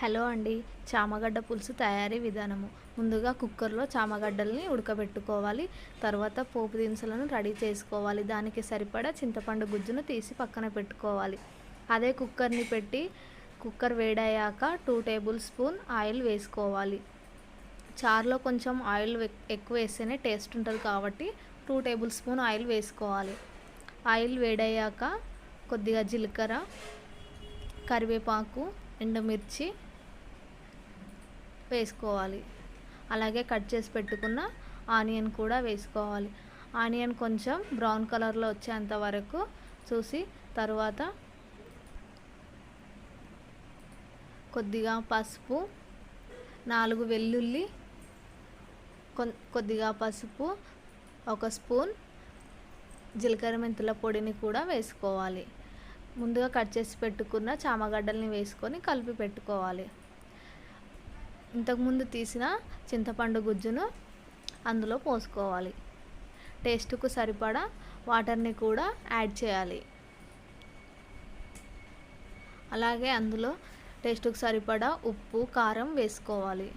Hello అండి. చామగడ్డ పులుసు తయారీ విధానము. ముందుగా కుక్కర్లో చామగడ్డల్ని ఉడకబెట్టుకోవాలి. తర్వాత పోపు దినుసులను రెడీ చేసుకోవాలి. దానికి సరిపడా చింతపండు గుజ్జును తీసి పక్కన పెట్టుకోవాలి. అదే కుక్కర్ని పెట్టి కుక్కర్ వేడయ్యాక 2 టేబుల్ స్పూన్ ఆయిల్ వేసుకోవాలి. చారులో కొంచెం ఆయిల్ ఎక్కువ వేస్తేనే టేస్ట్ ఉంటుంది కాబట్టి 2 టేబుల్ స్పూన్ ఆయిల్ వేసుకోవాలి. ఆయిల్ వేడయ్యాక కొద్దిగా జీలకర్ర, కరివేపాకు, ఎండుమిర్చి వేసుకోవాలి. అలాగే కట్ చేసి పెట్టుకున్న ఆనియన్ కూడా వేసుకోవాలి. ఆనియన్ కొంచెం బ్రౌన్ కలర్లో వచ్చేంత వరకు చూసి తర్వాత కొద్దిగా పసుపు, 4 వెల్లుల్లి, కొద్దిగా పసుపు, 1 స్పూన్ జీలకర్ర మెంతుల పొడిని కూడా వేసుకోవాలి. ముందుగా కట్ చేసి పెట్టుకున్న చామగడ్డల్ని వేసుకొని కలిపి పెట్టుకోవాలి. ఇంతకుముందు తీసిన చింతపండు గుజ్జును అందులో పోసుకోవాలి. టేస్ట్కు సరిపడా వాటర్ని కూడా యాడ్ చేయాలి. అలాగే అందులో టేస్ట్కు సరిపడా ఉప్పు, కారం వేసుకోవాలి.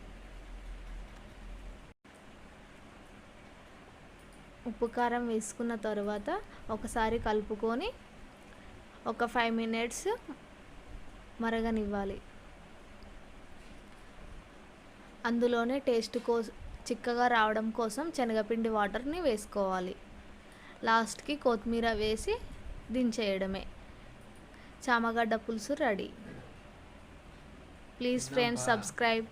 ఉప్పు కారం వేసుకున్న తర్వాత ఒకసారి కలుపుకొని ఒక 5 మినిట్స్ మరగనివ్వాలి. అందులోనే చిక్కగా రావడం కోసం శనగపిండి వాటర్ని వేసుకోవాలి. లాస్ట్కి కొత్తిమీర వేసి దించేయడమే. చామగడ్డ పులుసు రెడీ. Please friends, subscribe.